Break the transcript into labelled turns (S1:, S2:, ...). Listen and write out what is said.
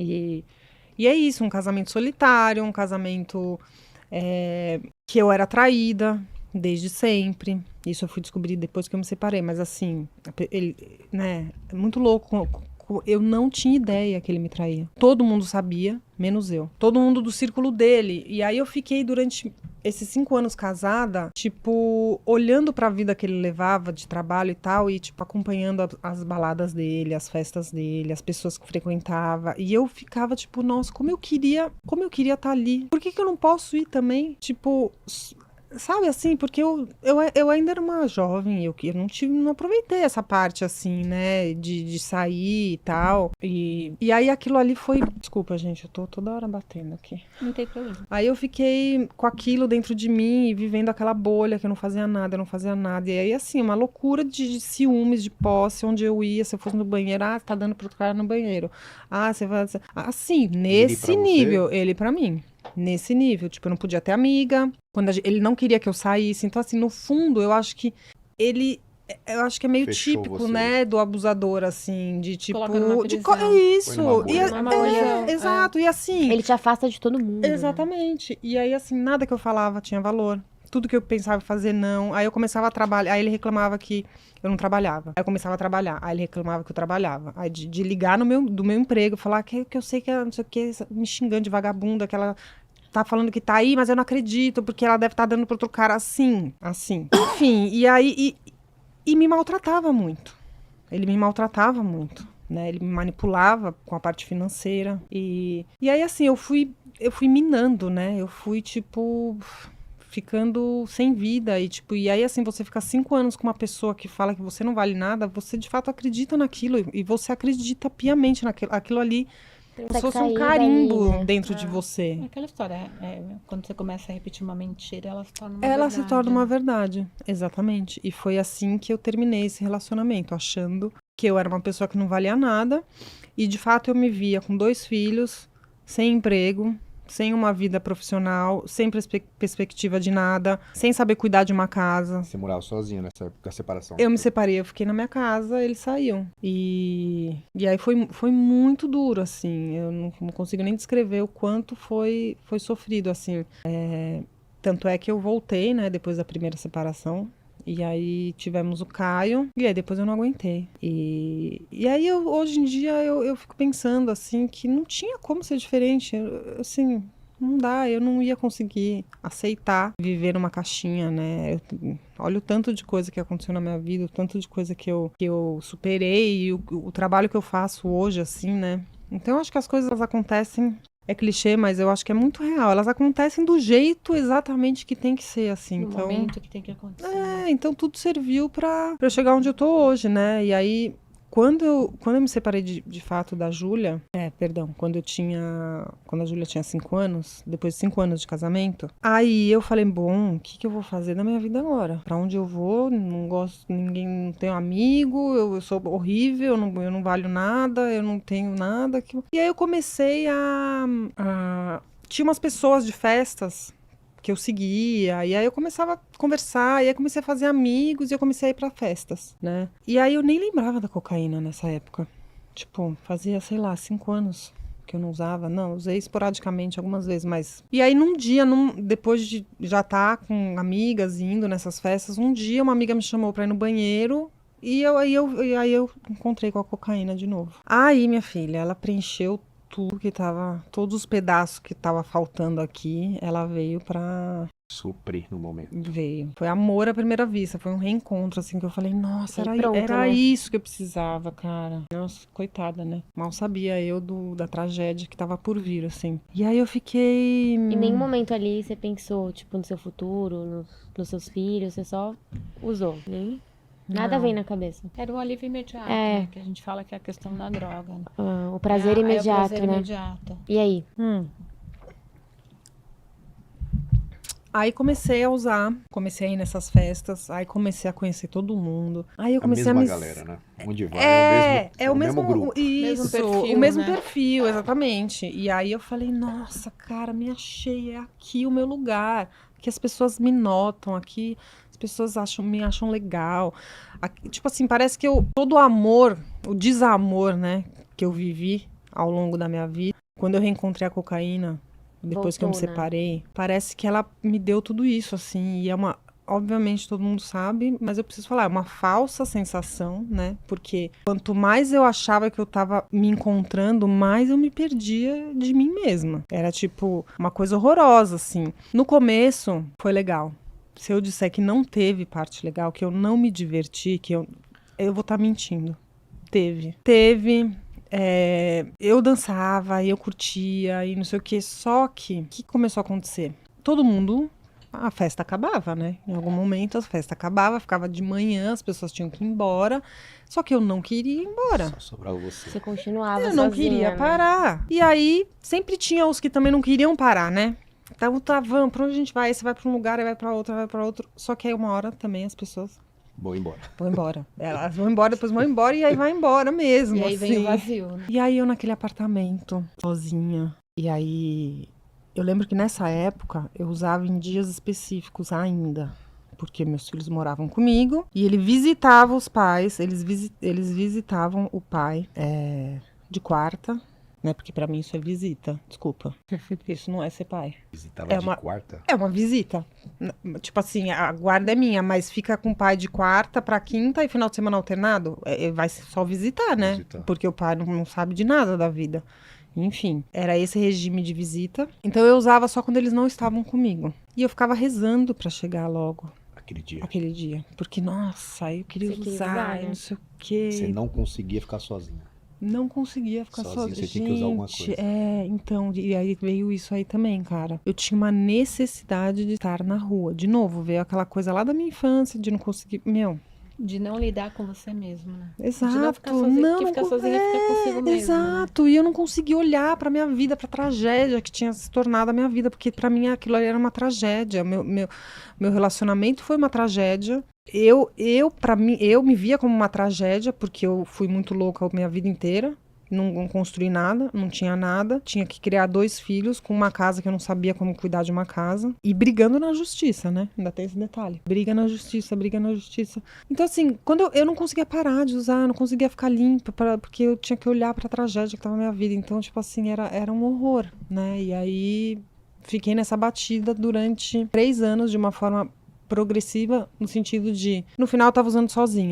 S1: E é isso, um casamento solitário, um casamento que eu era traída desde sempre. Isso eu fui descobrir depois que eu me separei, mas assim, ele, né, é muito louco. Eu não tinha ideia que ele me traía. Todo mundo sabia, menos eu. Todo mundo do círculo dele. E aí eu fiquei durante esses 5 anos casada, tipo, olhando pra vida que ele levava de trabalho e tal, e tipo, acompanhando as baladas dele, as festas dele, as pessoas que frequentava. E eu ficava tipo, nossa, como eu queria estar ali. Por que eu não posso ir também? Tipo, sabe assim, porque eu ainda era uma jovem, eu não aproveitei essa parte assim, né, de sair e tal. E aí aquilo ali foi. Desculpa, gente, eu tô toda hora batendo aqui.
S2: Não tem problema.
S1: Aí eu fiquei com aquilo dentro de mim e vivendo aquela bolha que eu não fazia nada, eu não fazia nada. E aí, assim, uma loucura de ciúmes, de posse, onde eu ia, se eu fosse no banheiro, tá dando pro cara no banheiro. Você vai. Assim, nesse nível, ele pra mim. Nesse nível, tipo, eu não podia ter amiga, ele não queria que eu saísse. Então, assim, no fundo, eu acho que eu acho que é meio
S3: Fechou
S1: típico,
S3: vocês.
S1: né, do abusador, assim, de tipo.
S2: Coloca numa prisão.
S1: É isso.
S3: Põe numa bolha.
S2: Numa bolha,
S1: Exato. E assim.
S4: Ele te afasta de todo mundo. Né?
S1: Exatamente. E aí, assim, nada que eu falava tinha valor. Tudo que eu pensava em fazer, não. Aí eu começava a trabalhar. Aí ele reclamava que eu não trabalhava. Aí eu começava a trabalhar. Aí ele reclamava que eu trabalhava. Aí de ligar do meu emprego, falar que eu sei que ela não sei o que, me xingando de vagabunda, que ela tá falando que tá aí, mas eu não acredito, porque ela deve estar dando pro outro cara assim. Enfim, e aí. E me maltratava muito. Ele me maltratava muito. Né? Ele me manipulava com a parte financeira. E aí, assim, eu fui minando, né? Eu fui, tipo, ficando sem vida. E aí, assim, você fica 5 anos com uma pessoa que fala que você não vale nada, você, de fato, acredita naquilo. E você acredita piamente naquilo. Aquilo ali, como se fosse um carimbo
S4: dali, né?
S1: dentro de você.
S2: É aquela história, quando você começa a repetir uma mentira, ela se torna uma
S1: Ela
S2: verdade.
S1: se torna uma verdade, exatamente. E foi assim que eu terminei esse relacionamento, achando que eu era uma pessoa que não valia nada. E, de fato, eu me via com 2 filhos, sem emprego, sem uma vida profissional, sem perspectiva de nada, sem saber cuidar de uma casa.
S3: Você morava sozinha nessa época da separação?
S1: Eu me separei, eu fiquei na minha casa, eles saíam. E aí foi muito duro, assim. Eu não consigo nem descrever o quanto foi sofrido, assim. Tanto é que eu voltei, né, depois da primeira separação. E aí tivemos o Caio, e aí depois eu não aguentei. E aí hoje em dia eu fico pensando, assim, que não tinha como ser diferente. Assim, não dá, eu não ia conseguir aceitar viver numa caixinha, né? Olha o tanto de coisa que aconteceu na minha vida, o tanto de coisa que eu superei, e o trabalho que eu faço hoje, assim, né? Então eu acho que as coisas acontecem. É clichê, mas eu acho que é muito real. Elas acontecem do jeito exatamente que tem que ser, assim.
S2: No momento que tem que acontecer.
S1: Então tudo serviu pra eu chegar onde eu tô hoje, né? E aí, quando eu me separei de fato da Júlia, quando a Júlia tinha 5 anos, depois de 5 anos de casamento, aí eu falei, bom, o que eu vou fazer da minha vida agora? Pra onde eu vou? Não gosto de ninguém, não tenho amigo, eu sou horrível, eu não valho nada, eu não tenho nada. E aí eu comecei tinha umas pessoas de festas que eu seguia, e aí eu começava a conversar, e aí eu comecei a fazer amigos, e eu comecei a ir pra festas, né? E aí eu nem lembrava da cocaína nessa época. Tipo, fazia, sei lá, 5 anos que eu não usava. Não, usei esporadicamente algumas vezes, mas... E aí num dia, depois de já estar com amigas indo nessas festas, um dia uma amiga me chamou pra ir no banheiro, e aí eu encontrei com a cocaína de novo. Aí, minha filha, ela preencheu todos os pedaços que tava faltando aqui, ela veio pra...
S3: Suprir no momento.
S1: Veio. Foi amor à primeira vista, foi um reencontro, assim, que eu falei, nossa, era
S4: né?
S1: isso que eu precisava, cara. Nossa, coitada, né? Mal sabia eu da tragédia que tava por vir, assim. E aí eu fiquei...
S4: Em nenhum momento ali você pensou, tipo, no seu futuro, nos seus filhos, você só usou, nem... Nada vem na cabeça.
S2: Era o alívio imediato, né? Que a gente fala que é a questão da droga. Né?
S4: O prazer imediato,
S2: o prazer
S4: né?
S2: imediato.
S4: E aí?
S1: Aí comecei a usar, comecei a ir nessas festas, aí comecei a conhecer todo mundo. Aí eu comecei
S3: a mesma galera, né? Onde vai
S1: é o mesmo
S3: grupo.
S1: Isso,
S2: Mesmo perfil,
S1: o mesmo
S2: né?
S1: perfil, exatamente. E aí eu falei, nossa, cara, me achei, é aqui o meu lugar. Aqui as pessoas me notam, aqui as pessoas me acham legal. Aqui, tipo assim, parece que todo o amor, o desamor, né, que eu vivi ao longo da minha vida. Quando eu reencontrei a cocaína, depois que eu me
S4: Voltou, né?
S1: separei, parece que ela me deu tudo isso, assim, e é uma... Obviamente todo mundo sabe, mas eu preciso falar, é uma falsa sensação, né? Porque quanto mais eu achava que eu tava me encontrando, mais eu me perdia de mim mesma. Era tipo uma coisa horrorosa, assim. No começo foi legal. Se eu disser que não teve parte legal, que eu não me diverti, que eu vou estar mentindo. Teve. Eu dançava, eu curtia e não sei o que. Só que, o que começou a acontecer? Todo mundo, a festa acabava, né? Em algum momento a festa acabava, ficava de manhã, as pessoas tinham que ir embora. Só que eu não queria ir embora.
S3: Só sobrava você.
S4: Você continuava
S1: Eu não
S4: sozinha,
S1: queria
S4: né?
S1: parar. E aí, sempre tinha os que também não queriam parar, né? Então, tá, vamos, pra onde a gente vai? Aí você vai pra um lugar, aí vai pra outro, vai pra outro. Só que aí uma hora também as pessoas
S3: Vou embora.
S1: vão embora. Elas vão embora, depois vão embora e aí vai embora mesmo,
S2: E aí vem o
S1: assim.
S2: vazio, né?
S1: E aí eu naquele apartamento, sozinha. E aí, eu lembro que nessa época eu usava em dias específicos ainda. Porque meus filhos moravam comigo. E ele visitava os pais, eles visitavam o pai de quarta. Né? Porque pra mim isso é visita, desculpa. Isso não é ser pai.
S3: Visitava
S1: É
S3: de
S1: uma-
S3: quarta.
S1: É uma visita. Tipo assim, a guarda é minha, mas fica com o pai de quarta pra quinta e final de semana alternado. Vai só visitar, né?
S3: Visitar.
S1: Porque o pai não sabe de nada da vida. Enfim, era esse regime de visita. Então eu usava só quando eles não estavam comigo. E eu ficava rezando pra chegar logo
S3: Aquele dia.
S1: aquele dia. Porque, nossa, eu queria
S4: Você queria
S1: usar,
S4: usar, né?
S1: não sei o quê.
S3: Você não conseguia ficar sozinha.
S1: Não conseguia ficar
S3: Sozinho,
S1: sozinha.
S3: você tinha que usar alguma coisa.
S1: Então, e aí veio isso aí também, cara. Eu tinha uma necessidade de estar na rua. De novo, veio aquela coisa lá da minha infância, de não conseguir. Meu,
S2: De não lidar com você mesmo, né?
S1: exato.
S2: De não ficar sozinha, porque ficar sozinha é ficar consigo mesmo. Né?
S1: Exato. E eu não conseguia olhar pra minha vida, pra tragédia que tinha se tornado a minha vida, porque pra mim aquilo ali era uma tragédia. Meu relacionamento foi uma tragédia. Pra mim, eu me via como uma tragédia, porque eu fui muito louca a minha vida inteira. Não construí nada, não tinha nada. Tinha que criar 2 filhos com uma casa que eu não sabia como cuidar de uma casa. E brigando na justiça, né? Ainda tem esse detalhe. Briga na justiça, briga na justiça. Então, assim, quando eu não conseguia parar de usar, não conseguia ficar limpa, porque eu tinha que olhar pra tragédia que tava na minha vida. Então, tipo assim, era um horror, né? E aí, fiquei nessa batida durante 3 anos de uma forma progressiva, no sentido de, no final eu tava usando sozinha.